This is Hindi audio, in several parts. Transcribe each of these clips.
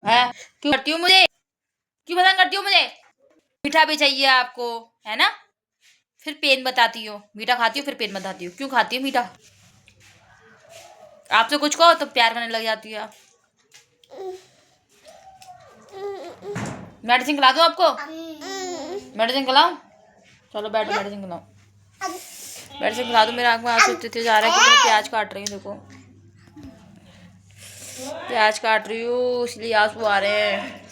है। क्यों करती हूँ मुझे, क्यों पसंद करती हूँ मुझे? मीठा भी चाहिए आपको, है ना? फिर पेन बताती हो, मीठा खाती हो फिर पेन बताती हो। क्यों खाती हो मीठा? आपसे कुछ कहो तो प्यार करने लग जाती है आप। मेडिसिन खिला दो आपको? मेडिसिन खिलाऊं? चलो बैठो, मेडिसिन खिलाऊं। मेडिसिन खिला दो। मेरे आँख में आंसू इतने जा रहा है कि मैं प्याज काट रही हूँ। देखो प्याज काट रही हूँ इसलिए आंसू आ रहे हैं।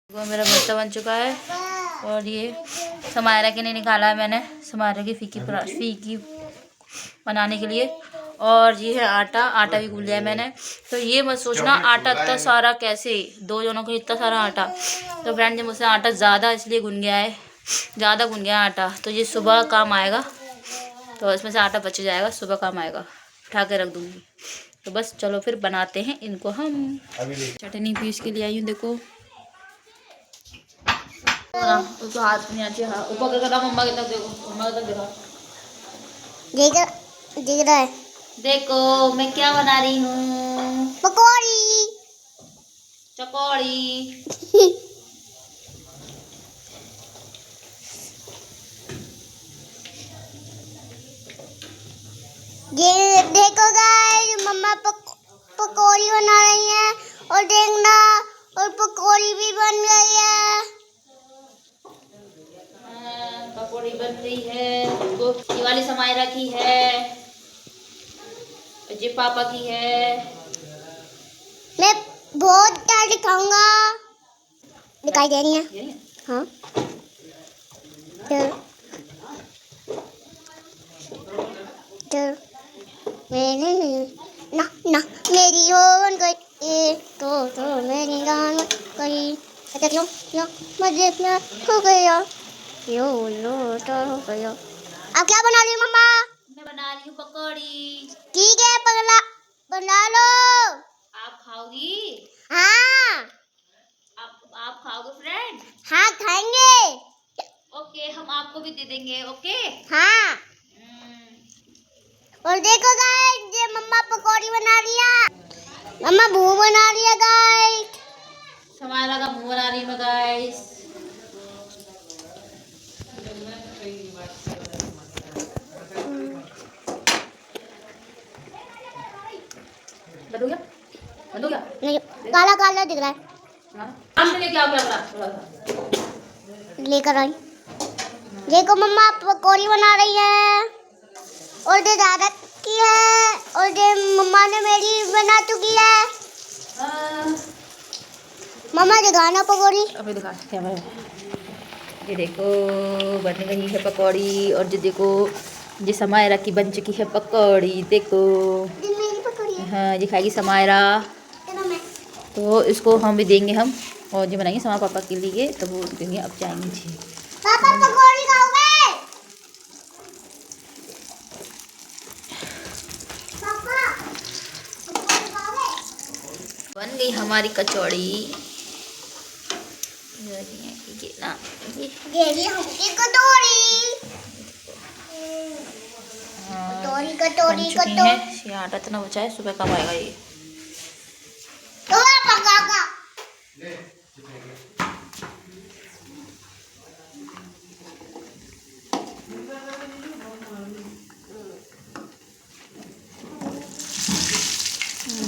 मेरा भरता बन चुका है और ये समायरा के लिए निकाला है मैंने, समायरा की फीकी बनाने के लिए। और ये है आटा, आटा भी गूंद लिया है मैंने। तो ये मत सोचना आटा इतना सारा कैसे, 2 जनों के इतना सारा आटा। तो फ्रेंड जी मुझसे आटा ज़्यादा इसलिए गूंद गया है, ज़्यादा गूंद गया आटा। तो ये सुबह काम आएगा, तो इसमें से आटा बच जाएगा, सुबह काम आएगा, उठा के रख दूँगी। तो बस चलो फिर बनाते हैं इनको हम। चटनी पीस के लिए आई हूँ। देखो उसको हाथ नहीं आती, हाँ ऊपर करके मम्मा की तरफ देखो, मम्मा की तरफ देखो, दिख रहा है। देखो मैं क्या बना रही हूँ, पकौड़ी, चकौड़ी। ये देखो गाइस, मम्मा पकौड़ी बना रही है और देखना, और पकौड़ी भी बन गई है। पकौड़ी बन रही है। वो ये वाली समायरा की है, जी पापा की है। मैं बहुत टाइट दिखाऊंगा। दिखाई दे रही है? हाँ ना ना मेरी होन गई तो मेरी जान गई। अच्छा क्यों क्यों मुझे प्यार हो गया, यो लोटा हो गया। अब क्या बना रही हो मम्मा? मैं बना रही हूँ पकौड़ी। ठीक है पगला, बना लो। आप खाओगी? हाँ। आप खाओगे फ्रेंड? हाँ खाएंगे। ओके हम आपको भी दे देंगे। ओके हाँ। और देखो गाइस, ये मम्मा पकौड़ी बना रही है, मम्मा मुंह बना रही है गाइस, समायरा का मुंह बना रही है गाइस। बंद हो गया? बंद हो गया? नहीं, काला काला दिख रहा है। सामने लेके आओ कैमरा थोड़ा सा। लेकर आई। देखो मम्मा पकौड़ी बना रही है और ये दादा की है और ये मम्मा ने मेरी बना चुकी है। मम्मा दिखाना पकौड़ी। अभी दिखा कैमरा। ये देखो बन रही है पकौड़ी और ये देखो ये समायरा की बन चुकी है पकौड़ी। देखो ये मेरी पकौड़ी है। हाँ ये खाएगी समायरा, तो इसको हम भी देंगे हम। और ये बनाएंगे समायरा पापा के लिए, तो वो देंगे। अब जाएंगे जी पापा पकौड़ी खाओगे? पापा पकौड़ी खाओगे? बन गई हमारी कचौड़ी। ये ना ये कटोरी, कटोरी कटोरी कटोरी। ये आटा इतना बचा है, सुबह कब आएगा ये?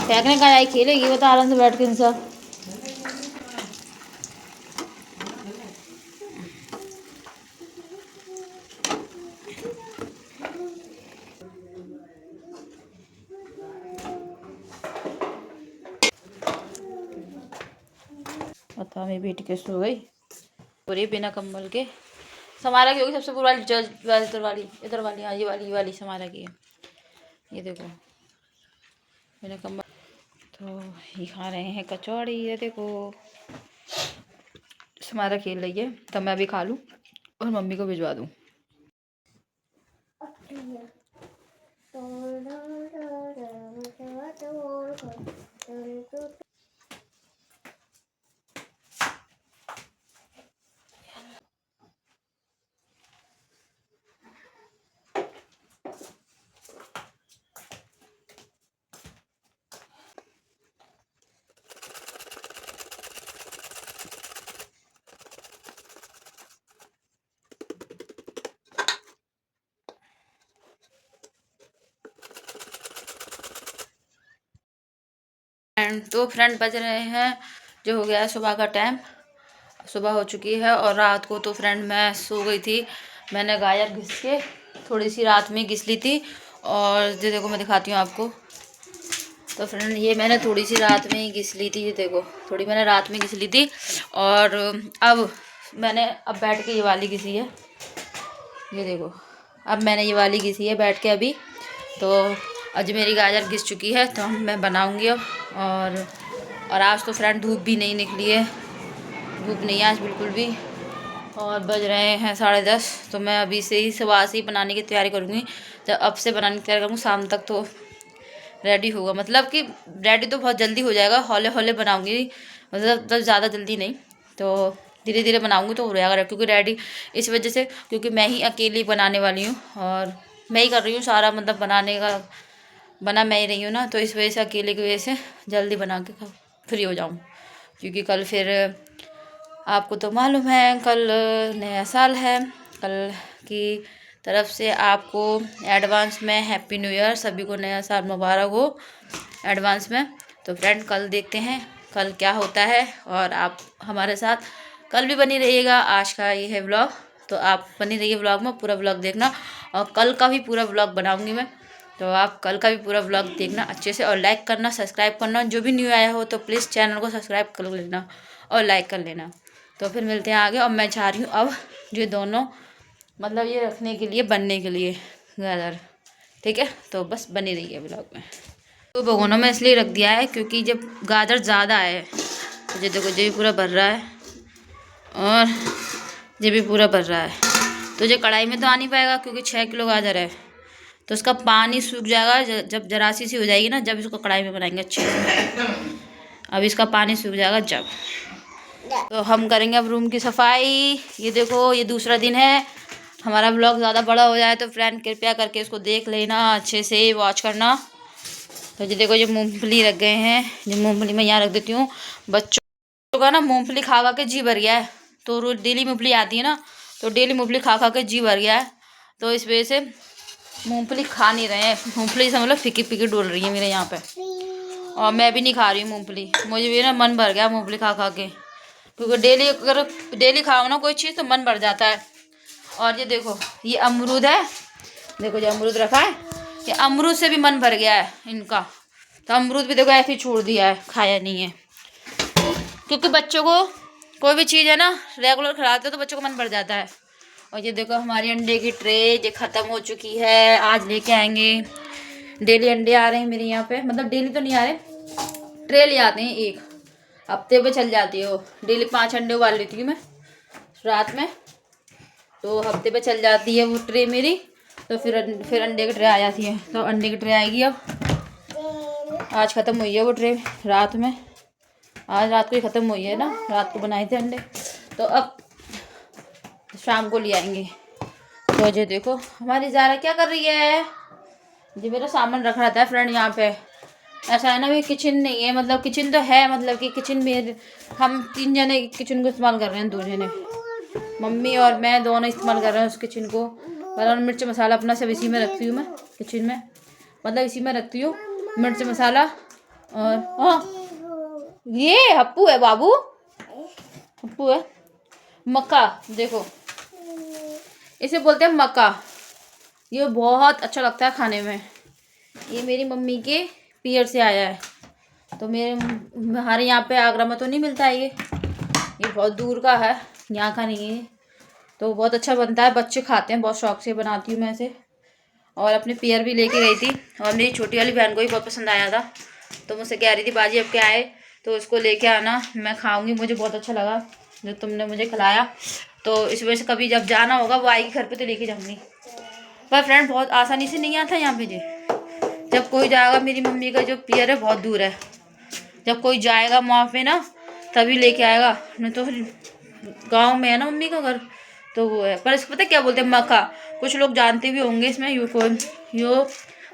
फेंकने का आई खेलेगी बता आराम से बैठ के इनसा। बता मेरी बेटी कैसे हो गई पूरी बिना कंबल के। समारा की होगी सबसे पुरानी इधर वाली, इधर वाली, हाँ ये वाली समारा की है। ये देखो बिना कंबल। तो ये खा रहे हैं कचौड़ी। ये देखो समारा खेल रही है, तो मैं भी खा लूँ और मम्मी को भिजवा दूँ। तो फ्रेंड बज रहे हैं, जो हो गया है सुबह का टाइम, सुबह हो चुकी है। और रात को तो फ्रेंड मैं सो गई थी, मैंने गाजर घिस के थोड़ी सी रात में घिस ली थी। और ये देखो मैं दिखाती हूँ आपको। तो फ्रेंड ये मैंने थोड़ी सी रात में ही घिस ली थी, ये देखो थोड़ी मैंने रात में घिस ली थी। और अब मैंने बैठ के ये वाली घिसी है, ये देखो अब मैंने ये वाली घिसी है बैठ के अभी। तो आज मेरी गाजर घिस चुकी है, तो मैं बनाऊंगी अब। और आज तो फ्रेंड धूप भी नहीं निकली है, धूप नहीं है आज बिल्कुल भी। और बज रहे हैं 10:30, तो मैं अभी से ही सुबह से ही बनाने की तैयारी करूँगी। जब अब से बनाने की तैयारी करूँगी, शाम तक तो रेडी होगा, मतलब कि रेडी तो बहुत जल्दी हो जाएगा। हौले हौले बनाऊँगी, मतलब ज़्यादा जल्दी नहीं, तो धीरे धीरे बनाऊँगी तो हो जाएगा। क्योंकि रेडी इस वजह से, क्योंकि मैं ही अकेली बनाने वाली हूँ और मैं ही कर रही हूँ सारा, मतलब बनाने का बना मैं ही रही हूँ ना, तो इस वजह से अकेले की वजह से जल्दी बना के फ्री हो जाऊँ। क्योंकि कल फिर आपको तो मालूम है कल नया साल है। कल की तरफ से आपको एडवांस में हैप्पी न्यू ईयर, सभी को नया साल मुबारक हो एडवांस में। तो फ्रेंड कल देखते हैं कल क्या होता है, और आप हमारे साथ कल भी बनी रहिएगा। आज का ये है व्लॉग, तो आप बनी रहिए व्लॉग में, पूरा व्लॉग देखना। और कल का भी पूरा व्लॉग बनाऊंगी मैं, तो आप कल का भी पूरा व्लॉग देखना अच्छे से। और लाइक करना, सब्सक्राइब करना, जो भी न्यू आया हो तो प्लीज़ चैनल को सब्सक्राइब कर लेना और लाइक कर लेना। तो फिर मिलते हैं आगे। और मैं चाह रही हूँ अब जो दोनों, मतलब ये रखने के लिए, बनने के लिए गाजर, ठीक है। तो बस बनी रही है व्लॉग में। तो भगोना में इसलिए रख दिया है क्योंकि जब गाजर ज़्यादा है, तो ये देखो ये भी पूरा भर रहा है और ये भी पूरा भर रहा है। तो ये कढ़ाई में तो आ नहीं पाएगा क्योंकि 6 किलो गाजर है, तो इसका पानी सूख जाएगा जब जरासी सी हो जाएगी ना, जब इसको कढ़ाई में बनाएंगे अच्छे से। अब इसका पानी सूख जाएगा जब। तो हम करेंगे अब रूम की सफाई। ये देखो ये दूसरा दिन है। हमारा व्लॉग ज़्यादा बड़ा हो जाए तो फ्रेंड कृपया करके इसको देख लेना, अच्छे से वॉच करना। तो ये देखो ये मूंगफली रख गए हैं, ये मूंगफली मैं यहाँ रख देती हूँ। बच्चों का ना मूंगफली खा खा के जी भर गया है, तो रोज डेली मूंगफली आती है ना, तो डेली मूंगफली खा खा के जी भर गया है, तो इस वजह से मूंगफली खा नहीं रहे हैं। मूंगफली से मतलब फीकी फीकी डोल रही है मेरे यहाँ पे, और मैं भी नहीं खा रही हूँ मूंगफली। मुझे भी ना मन भर गया मूंगफली खा खा के, क्योंकि डेली अगर डेली खाओ ना कोई चीज़ तो मन भर जाता है। और ये देखो ये अमरूद है, देखो ये अमरूद रखा है, ये अमरूद से भी मन भर गया है इनका। तो अमरूद भी देखो ऐसे ही छोड़ दिया है, खाया नहीं है। क्योंकि बच्चों को कोई भी चीज़ है ना रेगुलर खिलाते हो तो बच्चों को मन भर जाता है। और ये देखो हमारी अंडे की ट्रे ये ख़त्म हो चुकी है, आज लेके आएंगे। डेली अंडे आ रहे हैं मेरे यहाँ पे, मतलब डेली तो नहीं आ रहे, ट्रे ले आते हैं, एक हफ्ते पे चल जाती हो। डेली 5 अंडे उबाल लेती हूँ मैं रात में, तो हफ्ते पे चल जाती है वो ट्रे मेरी। तो फिर अंडे की ट्रे आ जाती है, तो अंडे की ट्रे आएगी। अब आज ख़त्म हुई है वो ट्रे रात में, आज रात को ही ख़त्म हुई है ना, रात को बनाए थे अंडे, तो अब शाम को ले आएंगे। तो ये देखो हमारी ज़ारा क्या कर रही है, ये मेरा सामान रख रहा था फ्रेंड यहाँ पे। ऐसा है ना भी किचन नहीं है, मतलब किचन तो है, मतलब कि किचन में हम 3 जने किचन को इस्तेमाल कर रहे हैं, 2 जने मम्मी और मैं दोनों इस्तेमाल कर रहे हैं उस किचन को। और मिर्च मसाला अपना सब इसी में रखती हूँ मैं किचन में, मतलब इसी में रखती हूँ मिर्च मसाला। और हाँ ये हप्पू है बाबू, हप्पू है। मक्का देखो इसे बोलते हैं मक्का, ये बहुत अच्छा लगता है खाने में। ये मेरी मम्मी के पियर से आया है, तो हमारे यहाँ पे आगरा में तो नहीं मिलता है, ये बहुत दूर का है, यहाँ का नहीं है। तो बहुत अच्छा बनता है, बच्चे खाते हैं, बहुत शौक से बनाती हूँ मैं इसे। और अपने पियर भी लेके गई थी, और मेरी छोटी वाली बहन को भी बहुत पसंद आया था, तो मुझसे कह रही थी बाजी अब क्या आए तो उसको लेके आना, मैं खाऊंगी, मुझे बहुत अच्छा लगा जो तुमने मुझे खिलाया। तो इस वजह से कभी जब जाना होगा वो आएगी घर पे तो लेके जाऊंगी। पर फ्रेंड बहुत आसानी से नहीं आता यहाँ पे जी, जब कोई जाएगा, मेरी मम्मी का जो पियर है बहुत दूर है, जब कोई जाएगा वहाँ पे ना तभी लेके आएगा, नहीं तो गाँव में है ना मम्मी का घर, तो वो है। पर इसको पता क्या बोलते हैं, मक्का, कुछ लोग जानते भी होंगे इसमें यो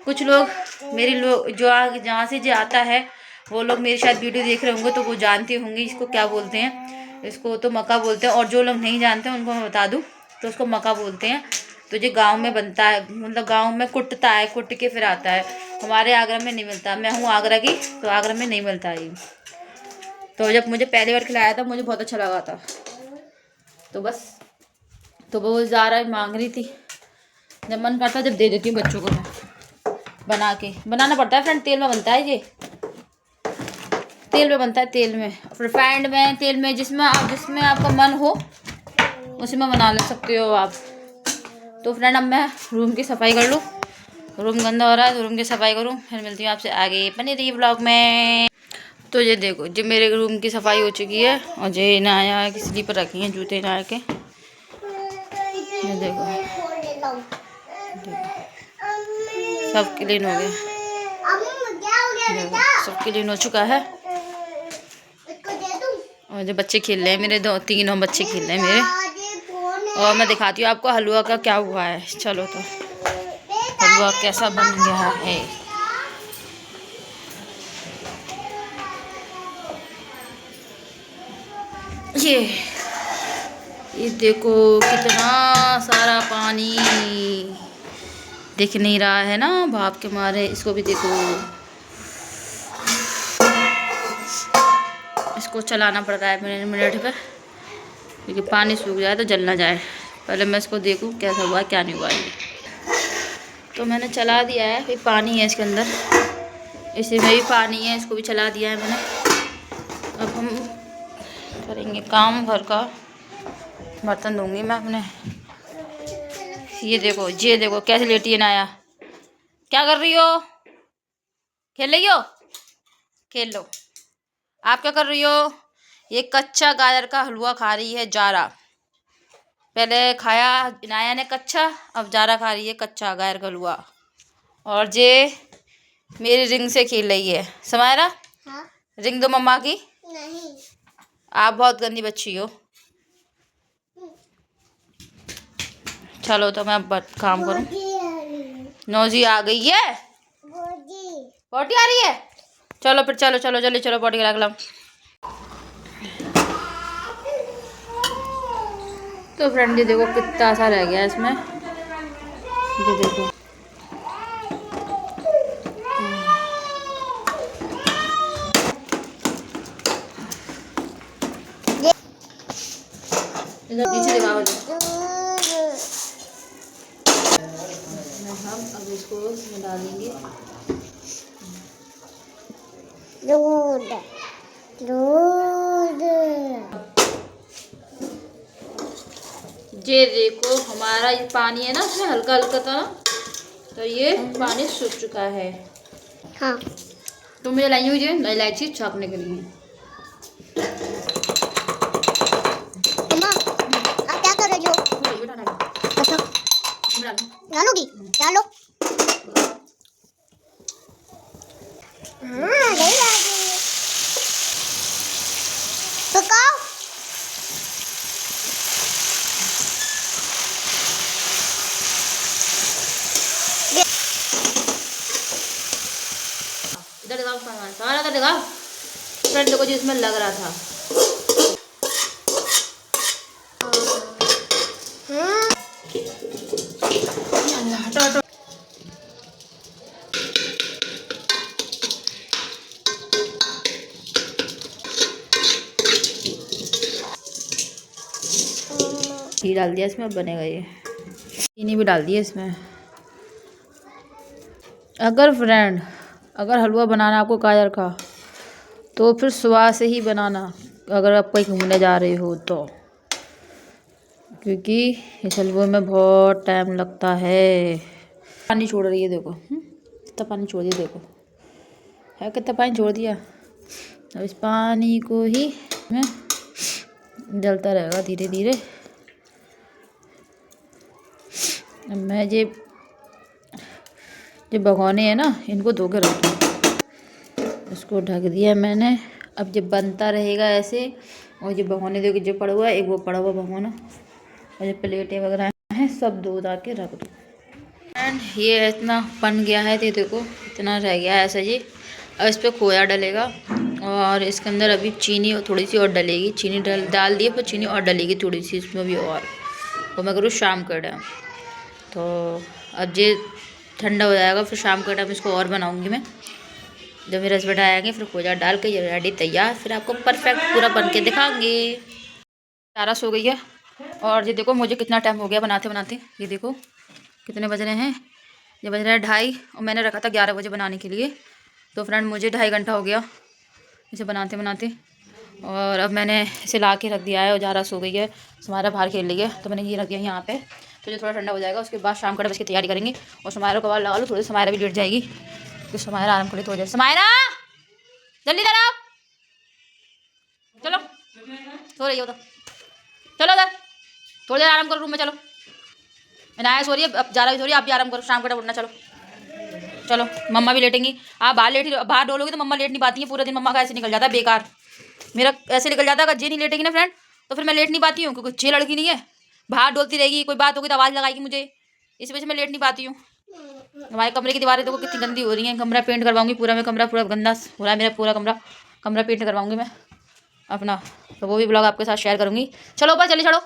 कुछ लोग मेरे लोग जो जहाँ से जो आता है वो लोग मेरी शायद वीडियो देख रहे होंगे, तो वो जानते होंगे इसको क्या बोलते हैं। इसको तो मक्का बोलते हैं, और जो लोग नहीं जानते उनको मैं बता दूँ तो उसको मक्का बोलते हैं। तो ये गांव में बनता है, मतलब गांव में कुटता है, कुट के फिर आता है। हमारे आगरा में नहीं मिलता। मैं हूँ आगरा की, तो आगरा में नहीं मिलता ये। तो जब मुझे पहली बार खिलाया था मुझे बहुत अच्छा लगा था। तो बस, तो वो ज़ारा मांग रही थी, जब मन करता जब दे देती हूँ बच्चों को मैं बना के। बनाना पड़ता है फ्रेंड, तेल में बनता है ये, तेल में बनता है, तेल में, रिफाइंड में, तेल में, जिसमें आपका मन हो उसी में बना ले सकते हो आप। तो फ्रेंड अब मैं रूम की सफाई कर लूँ, रूम गंदा हो रहा है तो रूम की सफाई करूँ, फिर मिलती हूँ आपसे आगे बने रहिए ब्लॉग में। तो ये देखो, जो मेरे रूम की सफाई हो चुकी है और ये नहाया है, स्लीपर रखी है, जूते नहा के, ये देखो सब क्लीन हो गया, सब क्लीन हो चुका है। और जो बच्चे खेल रहे हैं मेरे, 2-3 बच्चे खेल रहे हैं मेरे, और मैं दिखाती हूँ आपको हलवा का क्या हुआ है। चलो तो हलवा कैसा बन गया है। ये देखो कितना सारा पानी, दिख नहीं रहा है ना भाप के मारे, इसको भी देखो, इसको चलाना पड़ रहा है मिनट पे, क्योंकि पानी सूख जाए तो जल ना जाए। पहले मैं इसको देखूं कैसा हुआ क्या नहीं हुआ। तो मैंने चला दिया है, फिर पानी है इसके अंदर, इसी में भी पानी है, इसको भी चला दिया है मैंने। अब हम करेंगे काम घर का, बर्तन धोंगी मैं अपने। ये देखो कैसे लेटी है नाया, क्या कर रही हो, खेल रही हो, खेल लो। आप क्या कर रही हो, ये कच्चा गाजर का हलवा खा रही है ज़ारा। पहले खाया नाया ने कच्चा, अब ज़ारा खा रही है कच्चा गाजर का हलवा। और ये मेरी रिंग से खेल रही है। समायरा, हाँ? रिंग दो मम्मा की। नहीं, आप बहुत गंदी बच्ची हो। चलो तो मैं अब काम करूं। नौजी आ गई है, पोटी आ रही है। चलो फिर, चलो चलो जल्दी चलो, पोटी करा के लाओ। तो फ्रेंड ये देखो कितना सा रह गया इसमें, ये देखो पीछे दिखाओ। हम अब इसको इसमें डालेंगे दूध, दूध। ये देखो हमारा ये पानी है ना, इसमें हल्का हल्का था ना, तो ये पानी सूख चुका है। हाँ, तो मुझे लाई हुई है इलायची छापने के लिए। डालोगी, डालो। हाँ, पकाओ। इधर दिखाओ सामान, सारा इधर दिखाओ। फ्रेंड देखो जिसमें लग रहा था। घी डाल दिया इसमें, अब बनेगा ये। चीनी भी डाल दी है इसमें। अगर हलवा बनाना आपको गाजर का, तो फिर सुबह से ही बनाना, अगर आप कहीं घूमने जा रहे हो तो, क्योंकि इस हलवे में बहुत टाइम लगता है। पानी छोड़ रही है देखो, कितना पानी छोड़ दिया देखो, है कितना पानी छोड़ दिया। अब इस पानी को ही में जलता रहेगा धीरे धीरे। मैं ये भगोने हैं ना, इनको धो के रख दूँ। इसको ढक दिया मैंने। अब जब बनता रहेगा ऐसे, और ये भगोने देखो जो पड़ा हुआ है, एक वो पड़ा हुआ भगोना, और ये प्लेटें वगैरह हैं सब धो धा के रख दूँ। एंड ये इतना बन गया है, ये देखो इतना रह गया है ऐसा जी। अब इस पर खोया डलेगा, और इसके अंदर अभी चीनी थोड़ी सी और डलेगी। चीनी डाल दिए, पर चीनी और डलेगी थोड़ी सी इसमें भी, और मैं करूँ शाम का टाइम। तो अब ये ठंडा हो जाएगा, फिर शाम के टाइम इसको और बनाऊंगी मैं। जब मेरे हस्बैंड आएंगे फिर खोजा डाल के ये रेडी तैयार, फिर आपको परफेक्ट पूरा बन के दिखाऊंगी। सारा सो गई है और ये देखो मुझे कितना टाइम हो गया बनाते बनाते। ये देखो कितने बज रहे हैं, ये बज रहा है 2:30 और मैंने रखा था 11 बजे बनाने के लिए। तो फ्रेंड मुझे 2.5 घंटा हो गया इसे बनाते बनाते। और अब मैंने इसे ला के रख दिया है और ज़्यादा सो गई है, सुमारा बाहर खेल रही है, तो मैंने ये रख दिया यहाँ पे। तो जो थोड़ा ठंडा हो जाएगा उसके बाद शाम का बस की तैयारी करेंगे। और सुमारा को लगा लो, थोड़ी सुमारा भी लेट जाएगी क्योंकि सुमारा आराम कर ले तो हो जाए। सुमारा जल्दी इधर आओ, चलो सो रही हो तो चलो इधर, थोड़ी देर आराम करो रूम में। चलो मैंने आया सो रही है, अब ज़्यादा भी सो रही है, आप भी आराम करो, शाम का टाइम उठना। चलो चलो मम्मा भी लेटेंगी, आप बाहर लेट बाहर डोलोगे तो मम्मा लेट नहीं पाती है, पूरा दिन मम्मा का ऐसे निकल जाता है बेकार, मेरा ऐसे निकल जाता है। अगर जे नहीं लेटेगी ना फ्रेंड तो फिर मैं लेट नहीं पाती हूँ, क्योंकि जे लड़की नहीं है, बाहर डोलती रहेगी, कोई बात होगी तो आवाज़ लगाएगी मुझे, इस वजह से मैं लेट नहीं पाती हूँ। हमारे कमरे की दीवारें देखो कितनी गंदी हो रही हैं, कमरा पेंट करवाऊंगी पूरा, मैं कमरा पूरा गंदा हो रहा है मेरा पूरा कमरा पेंट करवाऊंगी मैं अपना, तो वो भी ब्लॉग आपके साथ शेयर करूंगी। चलो ऊपर चलिए, चलो।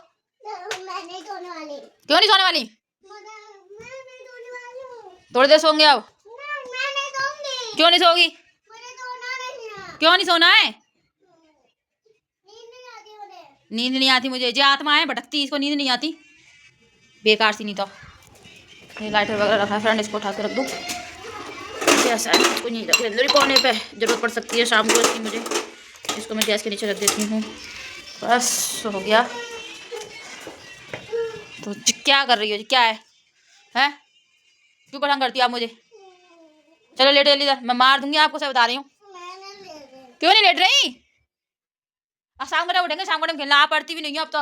क्यों नहीं सोने वाली? थोड़ी देर सोंगे आप। क्यों नहीं सोगी? क्यों नहीं सोना है? नींद नहीं आती मुझे, जो आत्मा है भटकती, इसको नींद नहीं आती, बेकार सी। नहीं तो ये लाइटर वगैरह रखा है फ्रेंड, इसको उठा के रख दूँ ऐसा है, इसको नहीं रख अंदर ही कोने पे, जरूरत पड़ सकती है शाम को इसकी मुझे। इसको मैं गैस के नीचे रख देती हूँ, बस हो गया। तो क्या कर रही हो जी, क्या है हैं? क्यों परेशान करती हो आप मुझे? चलो लेट जल्दी, मैं मार दूंगी आपको, सब बता रही हूँ। क्यों नहीं लेट रही? अब शाम को टाइम उठेंगे, शाम को टाइम खेलना। आप पढ़ती भी नहीं हो अब तो,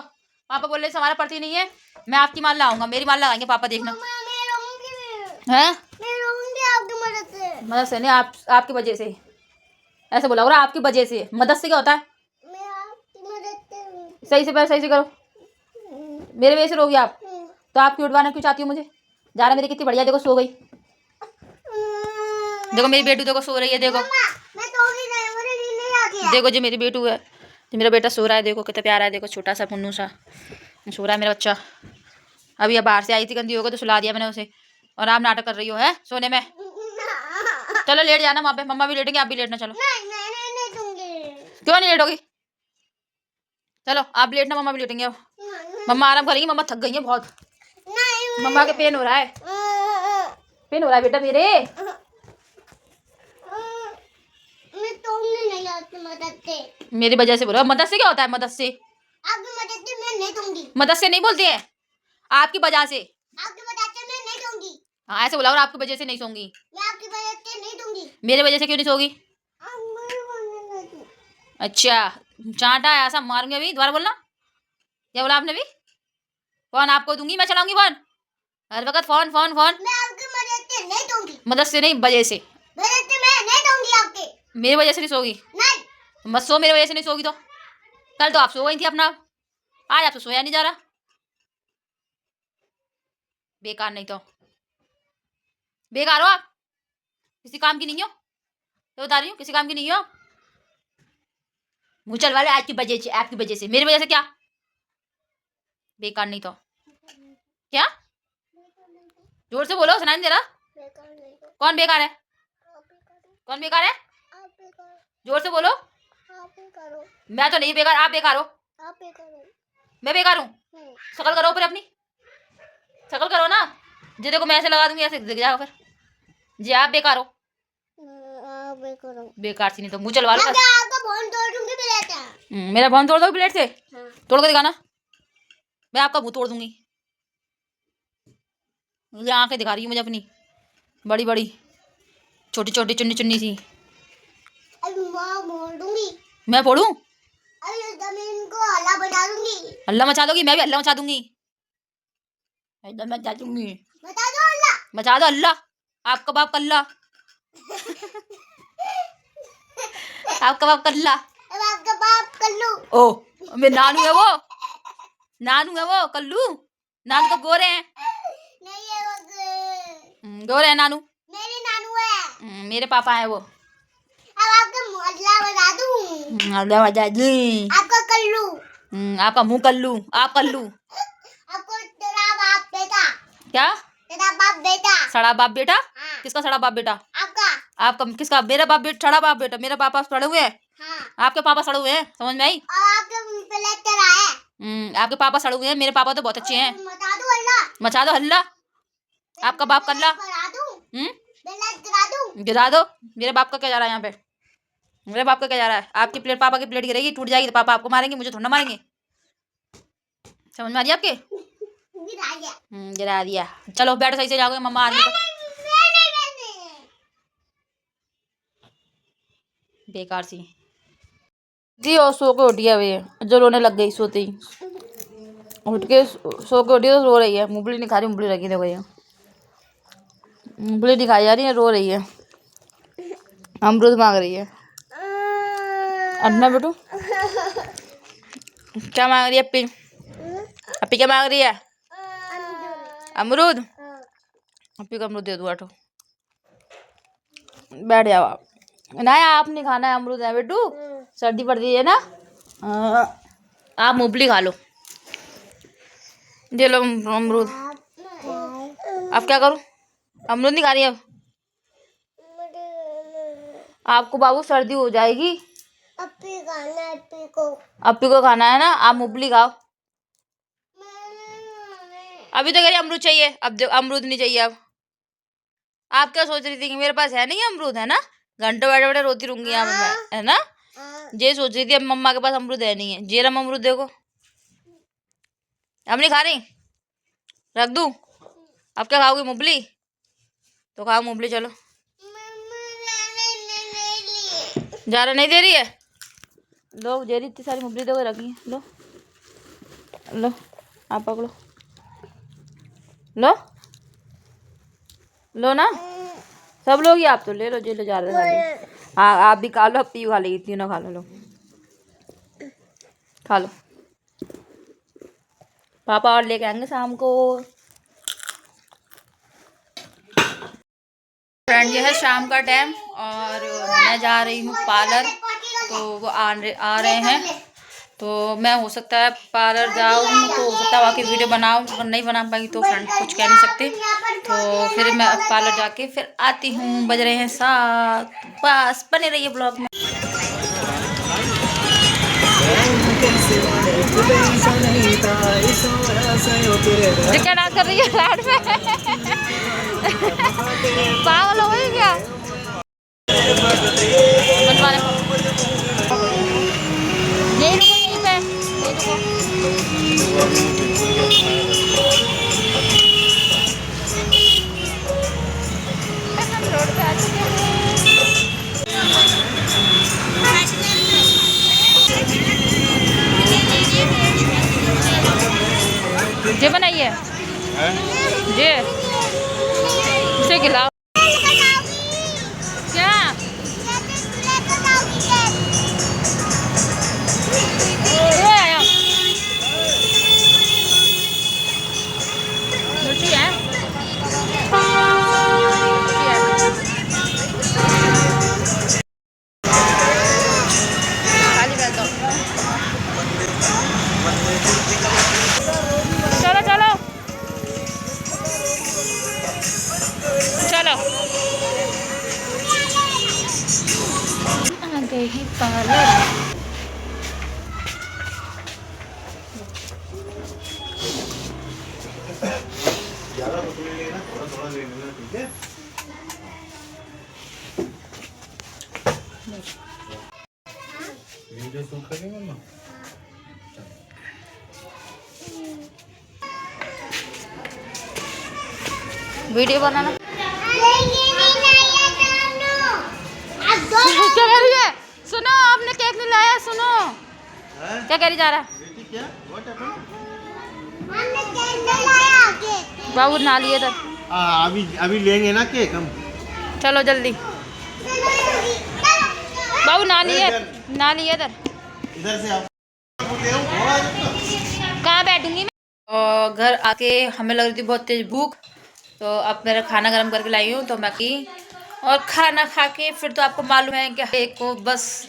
पापा बोल रहे हमारा पढ़ती नहीं है, मैं आपकी माल लाऊंगा, मेरी माल लगाएंगे पापा, देखना है। मदद से नहीं, आपकी वजह से, ऐसे बोला करो, आपकी वजह से। मदद से क्या होता है? सही से करो, मेरे वजह से रोगी आप, तो आप क्यों उठवाना क्यों चाहती हो मुझे? जाना मेरी कितनी बढ़िया, देखो सो गई, देखो मेरी बेटू देखो सो रही है, देखो देखो जो मेरी बेटू है, जो मेरा बेटा सो रहा है, देखो कितना प्यारा है, देखो छोटा सा पुन्नू सा सो रहा है मेरा बच्चा। अभी अब बाहर से आई थी, गंदी हो गई तो सुला दिया मैंने उसे, और आप नाटक कर रही हो है सोने में। चलो लेट जाना वहाँ पे, मम्मा भी लेटेंगे, आप भी लेटना। चलो क्यों नहीं लेटोगी? चलो आप लेटना, मम्मा भी लेटेंगे। अब मम्मा आराम करेंगी, मम्मा थक गई है बहुत, मम्मा के पेन हो रहा है, पेन हो रहा है बेटा मेरे। मेरी वजह से बोलो, मदद से क्या होता है? मदद से, आपकी मदद से मैं नहीं दूंगी, मदद से नहीं बोलती है, आपकी वजह से, आपकी वजह से मैं नहीं दूंगी। हाँ ऐसे बोला, और आपकी वजह से नहीं सोऊंगी, मैं आपकी वजह से नहीं दूंगी। मेरे वजह से क्यों नहीं सोगी? अच्छा चांटा है ऐसा, मारूंगी अभी, दोबारा बोलना। क्या बोला आपने भी? फोन आपको दूंगी, मैं चलाऊंगी फोन हर वक्त, फोन फोन फोन। मैं आपकी मदद से नहीं दूंगी, मदद से नहीं, वजह से, वजह से मैं नहीं दूंगी आपके। मेरी वजह से नहीं सोगी? नहीं मत सो, मेरी वजह से नहीं सोगी तो। कल तो आप सो गई थी अपना, आज आपसे सोया नहीं जा रहा, बेकार। नहीं तो बेकार हो आप, किसी काम की नहीं हो, तो बता रही हूँ किसी काम की नहीं हो। मुचल वाले आज की वजह से, आपकी वजह से, मेरी वजह से क्या? बेकार। नहीं तो क्या? जोर से बोलो, सुनाई नहीं दे रहा। कौन बेकार है? कौन बेकार है? जोर से बोलो। मैं तो नहीं बेकार, आप बेकार हो। मैं बेकार हूँ? शकल करो फिर अपनी, शकल करो ना। जी देखो मैं ऐसे लगा दूंगी, ऐसे दिख जाएगा फिर जी आप बेकार हो। बेकार सी नहीं तो मुँह चलवा लो। मेरा फोन तोड़ दो प्लेट से, तोड़ के दिखाना, मैं आपका मुँह तोड़ दूंगी। ये आंखें दिखा रही है मुझे अपनी बड़ी बड़ी, छोटी छोटी, चुन्नी चुन्नी सी। मैं फोड़ू? जमीन को हल्ला मचा दूंगी। हल्ला मचा दोगी? मैं भी हल्ला मचा दूंगी, मचा दूंगी। मचा दो अल्लाह, आपका बाप कल्ला, आपका बाप कल्ला, आपका बाप कल्लू। ओ मैं नानू है वो, नानू है वो कल्लू, नानू तो गोरे हैं। नहीं है वो गोरे हैं नानू, मेरे नानू है, मेरे पापा है वो। अब आपका अल्लाह बता दूं, अल्लाह बता दूं, आपका कल्लू, आपका मुंह कल्लू, आप कल्लू, आपको तेरा बाप बेटा क्या? सड़ा बाप बेटा। सड़ा बाप बेटा? हाँ। किसका सड़ा बाप बेटा? आपका। आपका किसका? मेरा बाप बेटा सड़ा बाप बेटा? मेरे पापा सड़े हुए हैं? हाँ। आपके पापा सड़े हुए हैं, समझ में आई? और आपके मुंह पे लेटर आया। आपके पापा सड़े हुए हैं, मेरे पापा तो बहुत अच्छे हैं। मचा दो हल्ला। मचा दो हल्ला। आपका बाप कल्ला। गिरा दो। मेरे बाप का क्या जा रहा है यहाँ पे? मेरे बाप का क्या जा रहा है? आपकी प्लेट, पापा की प्लेट गिरेगी, टूट जाएगी तो पापा आपको मारेंगे, मुझे थोड़ा मारेंगे। समझ में आ रही है आपके? गिरा दिया। चलो बैठो, सही से जाओगे मम्मा आदमी को। बेकार सी जी। और सो के उठी है वे, जो रोने लग गई सोते ही। उठ के सो के उठी तो रो रही है, मुंगली नहीं खा रही, मुंगली रखी देखो, ये मुंगली नहीं खाई जा रही है, रो रही है, अमरूद मांग रही है। अन्ना बेटू क्या मांग रही है अपी? अपी क्या मांग रही है? अमरूद। अपी को अमरूद दे दो, बैठो, बैठ जाओ आप। ना आप नहीं खाना है अमरूद है बेटू, सर्दी पड़ रही है ना, आप मूंगफली खा लो। दे लो अमरूद। अब क्या करूं? अमरूद नहीं खा रही अब? आपको बाबू सर्दी हो जाएगी। अपी खाना है, अपी को खाना है ना, आप मूंगफली खाओ। अभी तो कह रही अमरूद चाहिए, अब अमरूद नहीं चाहिए अब। आप क्या सोच रही थी कि मेरे पास है नहीं अमरूद, है ना? घंटों बैठे बैठे रोती रहूंगी यहाँ पे मैं, है ना? ये सोच रही थी अब मम्मा के पास अमरूद है नहीं है। जेरम अमरूद देखो, अब नहीं खा रही, रख दूं? अब क्या खाओगी? मूंगफली तो खाओ मूंगफली। चलो, ज़्यादा नहीं दे रही है? लो, दे रही इतनी सारी मूंगफली दे रखी है, लो लो, आप पकड़ो, लो लो ना, सब लोग ही, आप तो ले लो, जे लो जा रहे हैं। हाँ, आप भी खा लो, अपनी भी खा लेगी, तीनों खा लो, लो खा लो। पापा और लेके आएंगे शाम को। फ्रेंड, ये है शाम का टाइम और मैं जा रही हूँ पार्लर, तो वो आ रहे हैं, तो मैं हो सकता है पार्लर जाऊँ तो हो सकता है वहाँ की वीडियो बनाऊँ, अगर नहीं बना पाई तो फ्रेंड कुछ कह नहीं सकते। तो फिर मैं पार्लर जाके फिर आती हूँ। बज रहे हैं 7, बस बने रहिए ब्लॉग में। क्या डांस कर रही है राउंड में? पागल हो गई क्या? यही रुको, यहीं पे, यहीं हम रोड पे आ चुके हैं। ये बनाइए ये, इसे खिलाओ। क्या? मिर्ची है? चलो चलो चलो, आ गए हैं पार्लर। वीडियो शूट करेंगे मम्मा? वीडियो बनाना क्या कह रही है? सुनो, आपने केक नहीं लाया, सुनो क्या कह रही जा रहा है? क्या? बाबू ना लिए तो अभी लेंगे ना केक हम। चलो जल्दी, बाबू ना लिए इधर से आप कहाँ बैठूंगी मैं? और घर आके हमें लग रही थी बहुत तेज भूख, तो अब मेरा खाना गर्म करके लाई हूँ, तो मैं की और खाना खा के फिर तो आपको मालूम है कि केक को बस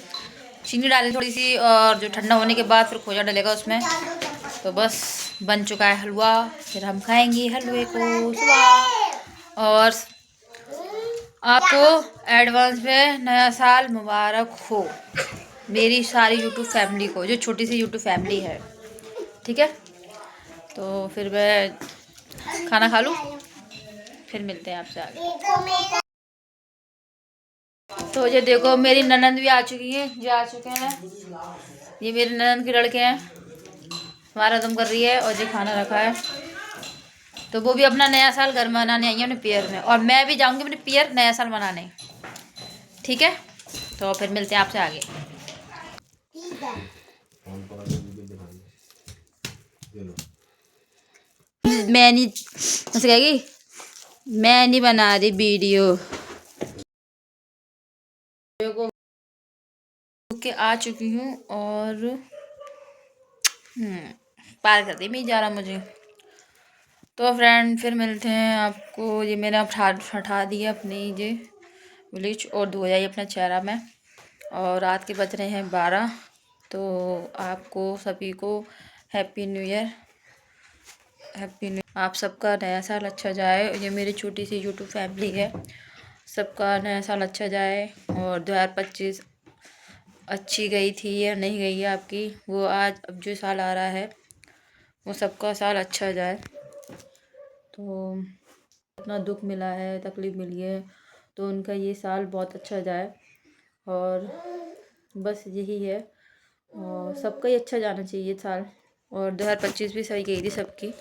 चीनी डालें थोड़ी सी, और जो ठंडा होने के बाद फिर खोया डलेगा उसमें, तो बस बन चुका है हलवा। फिर हम खाएंगे हलवे को सुबह। और आपको एडवांस में नया साल मुबारक हो, मेरी सारी यूट्यूब फैमिली को, जो छोटी सी यूट्यूब फैमिली है। ठीक है, तो फिर मैं खाना खा लूँ, फिर मिलते हैं आपसे आगे। तो ये देखो मेरी ननंद भी आ चुकी है, जो आ चुके हैं, ये मेरी ननंद के लड़के हैं। हमारा दम कर रही है और ये खाना रखा है। तो वो भी अपना नया साल घर मनाने आई है अपने पियर में, और मैं भी जाऊंगी अपने पियर नया साल मनाने। ठीक है, तो फिर मिलते हैं आपसे आगे। मैं नहीं ऐसे कहेगी, मैं नहीं बना रही वीडियो के आ चुकी हूँ और पार कर दी मैं जा रहा मुझे। तो फ्रेंड फिर मिलते हैं आपको। ये मैंने हटा दिया अपनी ये ब्लीच और धोया ही अपना चेहरा में, और रात के बज रहे हैं 12। तो आपको सभी को happy new year, happy new. आप सबका नया साल अच्छा जाए। ये मेरी छोटी सी यूट्यूब फैमिली है, सबका नया साल अच्छा जाए। और 2025 अच्छी गई थी या नहीं गई है आपकी, वो आज अब जो साल आ रहा है वो सबका साल अच्छा जाए। तो इतना दुख मिला है, तकलीफ़ मिली है, तो उनका ये साल बहुत अच्छा जाए, और बस यही है। और सबका ही अच्छा जाना चाहिए साल। और 2025 भी सही गई थी सबकी,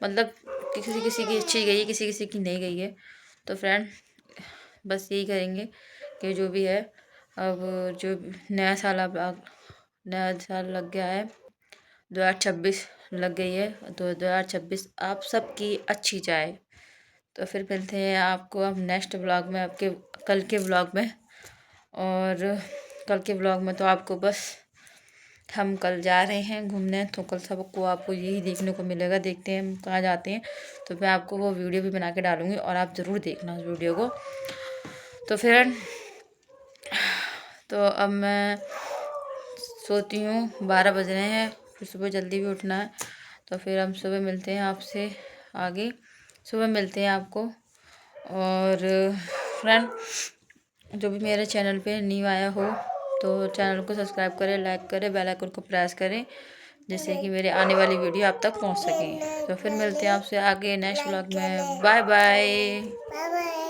मतलब किसी किसी की अच्छी गई है, किसी किसी की नहीं गई है। तो फ्रेंड बस यही करेंगे कि जो भी है, अब जो नया साल अब नया साल लग गया है, 2026 लग गई है, तो 2026 आप सबकी अच्छी जाए। तो फिर मिलते हैं आपको अब नेक्स्ट व्लॉग में, आपके कल के व्लॉग में। और कल के व्लॉग में तो आपको बस, हम कल जा रहे हैं घूमने, तो कल सबको आपको यही देखने को मिलेगा। देखते हैं हम कहाँ जाते हैं, तो मैं आपको वो वीडियो भी बना के डालूँगी और आप ज़रूर देखना उस वीडियो को। तो फिर तो अब मैं सोती हूँ, 12 बज रहे हैं, फिर सुबह जल्दी भी उठना है। तो फिर हम सुबह मिलते हैं आपसे आगे, सुबह मिलते हैं आपको। और फ्रेंड जो भी मेरे चैनल पे न्यू आया हो तो चैनल को सब्सक्राइब करें, लाइक करें, बेल आइकन को प्रेस करें, जिससे कि मेरे आने वाली वीडियो आप तक पहुंच सकें। तो फिर मिलते हैं आपसे आगे नेक्स्ट व्लॉग में। Bye bye.